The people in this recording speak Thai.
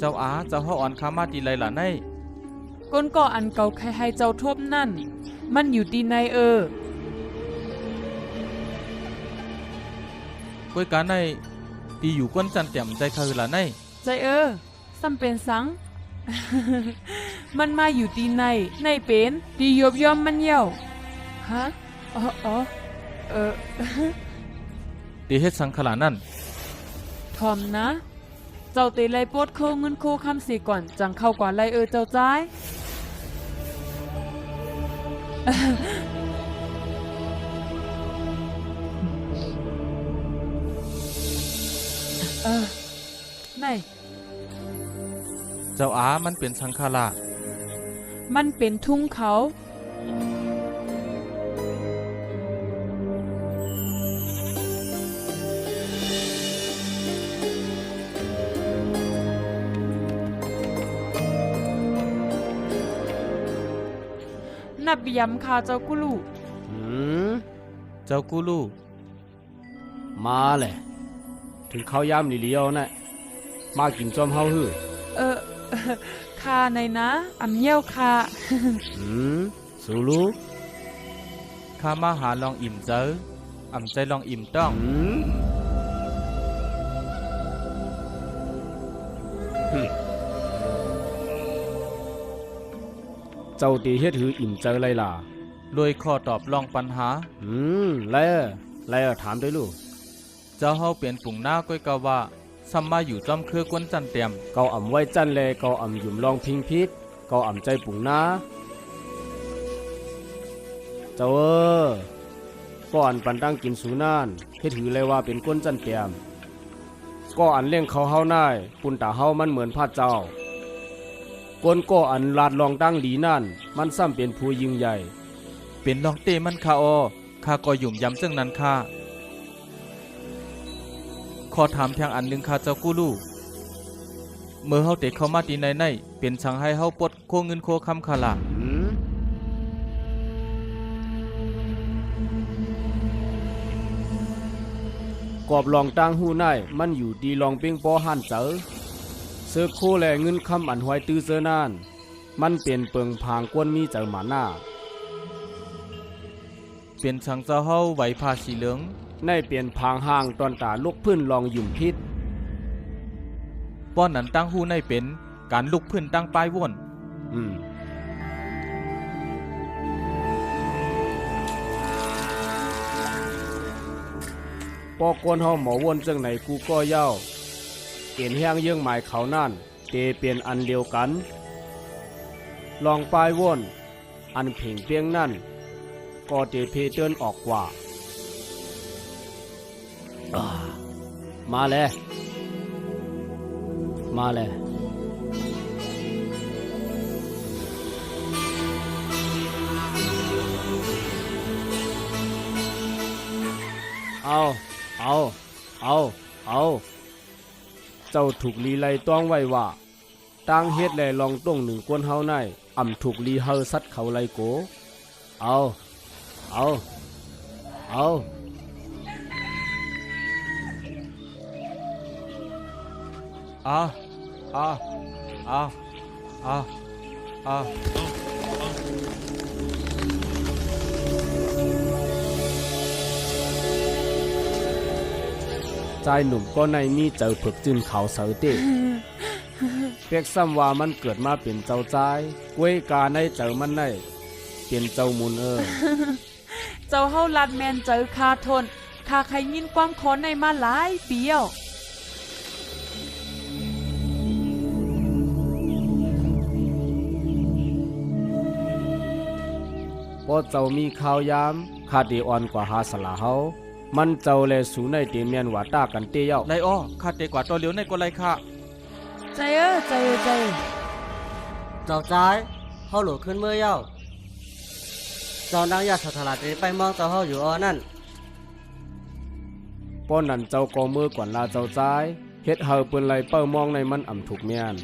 เจ้าอาเจ้าเฮาอ่อนคามาตีไรล่ะในก้นก่ออันเก่าใครให้เจ้าทบนั่นมันอยู่ดีในก้วยกาในตีอยู่ก้นจันเตี่ยมใจคือล่ะในใจซ้ำเป็นสัง มันมาอยู่ดีในเป็นดียบย่อมมันเหี่ยวฮะอ๋อตีเฮ็ดสังขลานั่นทอมนะเจ้าเตไลโปดโคเงินโคคำสีก่อนจังเข้ากว่าไลเจ้าจ้ายไหนเจ้าอามันเป็นสังขลามันเป็นทุ่งเขานับย้ำคาเจ้ากุลูเจ้ากุลูมาแหละถึงข้าวยามเหลียวนะมากินจอมเฮาฮื้อคาในนะอำเยี่ยวคาสูรู้ข้ามาหาลองอิ่มเจออำใจลองอิ่มต้องเจ้าตีเฮ็ดหืออิ่มเจอไรล่ะรวยข้อตอบลองปัญหาแล้วถามด้วยลูกเจ้าเฮาเปลี่ยนปุ่งหน้าก้อยกะว่าซัมมาอยู่จอมคือกวนจันเตียมเกาอ่ำไว้จันแลเกาอ่ำหยุ่มลองพิงพิษเกาอ่ำใจปุ่งหน้าเจ้าก็อันปันตั้งกินสูนานเฮ็ดหือเลยว่าเป็นกวนจันเตียมก็อันเลี้ยงเขาเฮาน่ายปุ่นตาเฮามันเหมือนพระเจ้ากวนก็อันลาดลองตั้งดีนั่นมันซ้ำเป็นผู้ยิ่งใหญ่เป็นลองเตมันคาข้าก็หยุ่มย้ำซึ่งนั้นข้าขอถามเพียงอันหนึ่งข้าเจ้ากู้ลู่เมื่อเฮาเตะเข้ามาตีในเป็นช่างให้เฮาปลดโคเงินโคคำคาล่ะกอบลองตั้งหู้ในมันอยู่ดีลองเป้งปอหันเจอเสื้อโคแลเงินคำอันหวยตื้อเสื้อนานมันเป็นเปิงพางกวนมีเจอหมาหน้าเป็นช่างเจ้าเฮาไหวพาสีเหลืองในเปลี่ยนพางห่างตอนตาลุกพื้นลองหยุ่มพิษป้อนนั้นตั้งหูในเป็นการลุกพื้นตั้งป้ายวนปอกวนเฮาหมอวนจังไหนกูก็เย้าเอ็นแห้งเยื่องหมายเขานั่นเตเปลี่ยนอันเดียวกันลองป้ายวนอันเพ่งเพียงนั่นก็เตเพเตือนออกกว่ามาเลยเอาเจ้าถูกลีไลต้องไว้ว่าตั้งเฮ็ดแลลองต้งหนึ่งกวนเฮาในอ่ำถูกลีเฮาซัดเขาไลโกเอาใจหนุ่มก็ในมีเจอผึกจึนเขาเสาเตะเปียกซ้ำว่ามันเกิดมาเป็นเจ้าใจกล้วยกาในเจอมันในเป็นเจ้ามุนเจ้าเฮาลัดแมนเจอคาทนคาใครยินความขอในมาหลายเปียวพอเจ้ามีข่าวยามคาดีอ่อนกว่าหาสลาเฮามันเจ้าแลสูในเตเมียนว่าตากันเตเย้าไลข้าเตกว่าตัวเหลียวในก็ไลข้าใจเจ้าใจเฮาหลุดขึ้นเมื่อเย้าเจ้านางยาสถาลาเตไปมองเจ้าเฮาอยู่นั่นป้อนนั้นเจ้าก็มือกว่าลาเจ้าใจเฮ็ดเฮาเปิ้นไลเป้ามองในมันอ่ำถูกเมียน